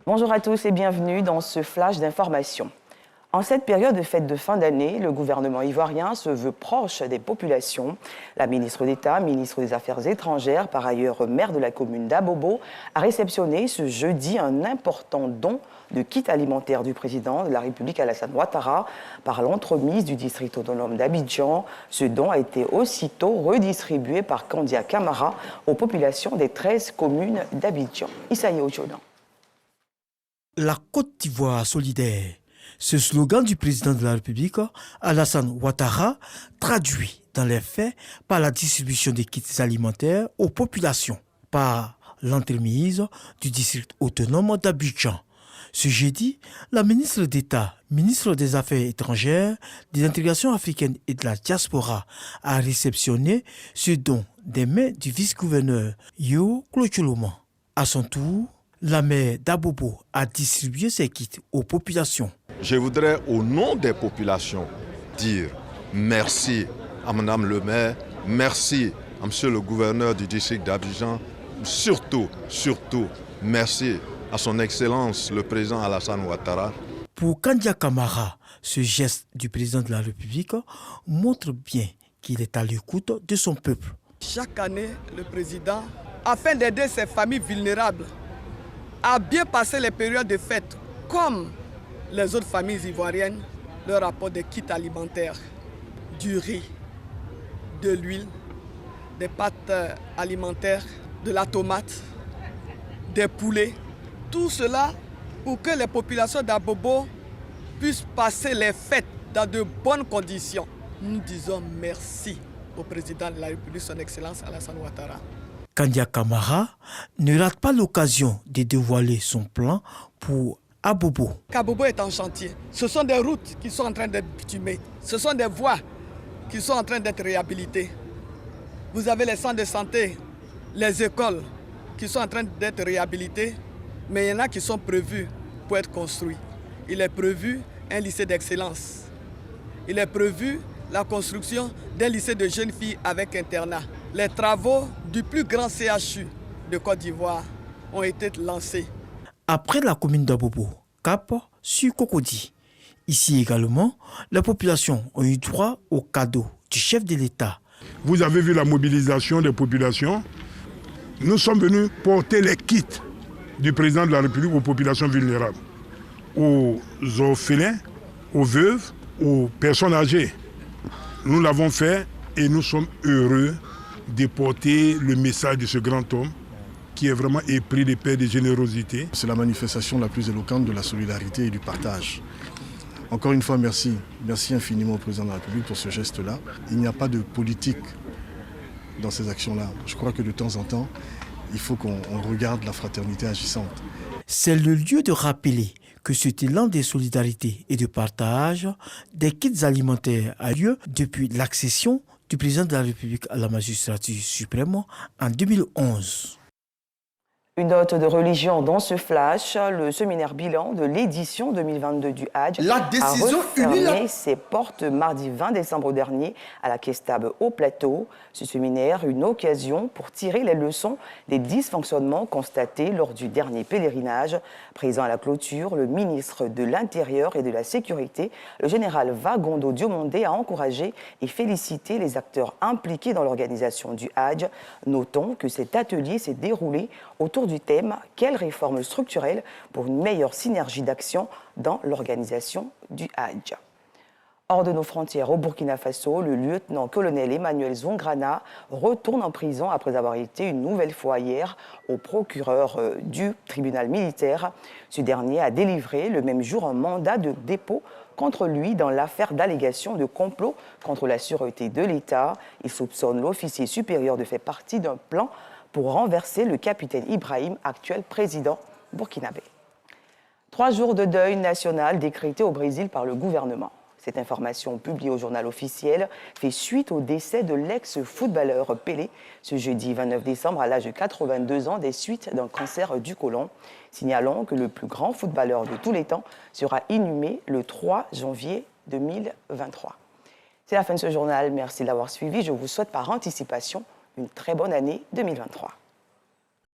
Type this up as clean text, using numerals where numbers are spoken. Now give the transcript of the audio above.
Bonjour à tous et bienvenue dans ce flash d'information. En cette période de fête de fin d'année, le gouvernement ivoirien se veut proche des populations. La ministre d'État, ministre des Affaires étrangères, par ailleurs maire de la commune d'Abobo, a réceptionné ce jeudi un important don de kits alimentaires du président de la République Alassane Ouattara par l'entremise du district autonome d'Abidjan. Ce don a été aussitôt redistribué par Kandia Camara aux populations des 13 communes d'Abidjan. Issaïe Ojodan. La Côte d'Ivoire solidaire. Ce slogan du président de la République, Alassane Ouattara, traduit dans les faits par la distribution des kits alimentaires aux populations, par l'entremise du district autonome d'Abidjan. Ce jeudi, la ministre d'État, ministre des Affaires étrangères, des intégrations africaines et de la diaspora a réceptionné ce don des mains du vice-gouverneur Yo Clocholoma. À son tour, la maire d'Abobo a distribué ses kits aux populations. Je voudrais, au nom des populations, dire merci à Mme le maire, merci à Monsieur le gouverneur du district d'Abidjan, surtout, merci à son Excellence le président Alassane Ouattara. Pour Kandia Camara, ce geste du président de la République montre bien qu'il est à l'écoute de son peuple. Chaque année, le président, afin d'aider ces familles vulnérables, a bien passé les périodes de fête, comme les autres familles ivoiriennes, leur apporte des kits alimentaires, du riz, de l'huile, des pâtes alimentaires, de la tomate, des poulets. Tout cela pour que les populations d'Abobo puissent passer les fêtes dans de bonnes conditions. Nous disons merci au président de la République, son Excellence Alassane Ouattara. Kandia Camara ne rate pas l'occasion de dévoiler son plan pour Abobo. Abobo est en chantier. Ce sont des routes qui sont en train d'être bitumées. Ce sont des voies qui sont en train d'être réhabilitées. Vous avez les centres de santé, les écoles qui sont en train d'être réhabilitées, mais il y en a qui sont prévus pour être construits. Il est prévu un lycée d'excellence. Il est prévu la construction d'un lycée de jeunes filles avec internat. Les travaux du plus grand CHU de Côte d'Ivoire ont été lancés. Après la commune d'Abobo, Cap sur Cocody. Ici également, la population a eu droit au cadeau du chef de l'État. Vous avez vu la mobilisation des populations. Nous sommes venus porter les kits du président de la République aux populations vulnérables, aux orphelins, aux veuves, aux personnes âgées. Nous l'avons fait et nous sommes heureux de porter le message de ce grand homme qui est vraiment épris de paix et de générosité. C'est la manifestation la plus éloquente de la solidarité et du partage. Encore une fois, merci. Merci infiniment au président de la République pour ce geste-là. Il n'y a pas de politique dans ces actions-là. Je crois que de temps en temps, il faut qu'on regarde la fraternité agissante. C'est le lieu de rappeler que cet élan de solidarité et de partage des kits alimentaires a lieu depuis l'accession du président de la République à la magistrature suprême en 2011. Une note de religion dans ce flash, le séminaire bilan de l'édition 2022 du Hadj a refermé ses portes mardi 20 décembre dernier à la Kestab au Plateau. Ce séminaire, une occasion pour tirer les leçons des dysfonctionnements constatés lors du dernier pèlerinage. Présent à la clôture, le ministre de l'Intérieur et de la Sécurité, le général Vagondo Diomondé, a encouragé et félicité les acteurs impliqués dans l'organisation du Hadj. Notons que cet atelier s'est déroulé autour du thème « Quelles réformes structurelles pour une meilleure synergie d'action dans l'organisation du Hadj ». Hors de nos frontières, au Burkina Faso, le lieutenant-colonel Emmanuel Zongrana retourne en prison après avoir été une nouvelle fois hier au procureur du tribunal militaire. Ce dernier a délivré le même jour un mandat de dépôt contre lui dans l'affaire d'allégation de complot contre la sûreté de l'État. Il soupçonne l'officier supérieur de faire partie d'un plan pour renverser le capitaine Ibrahim, actuel président burkinabé. 3 jours de deuil national décrétés au Brésil par le gouvernement. Cette information publiée au journal officiel fait suite au décès de l'ex-footballeur Pelé ce jeudi 29 décembre à l'âge de 82 ans des suites d'un cancer du côlon. Signalons que le plus grand footballeur de tous les temps sera inhumé le 3 janvier 2023. C'est la fin de ce journal. Merci de l'avoir suivi. Je vous souhaite par anticipation une très bonne année 2023.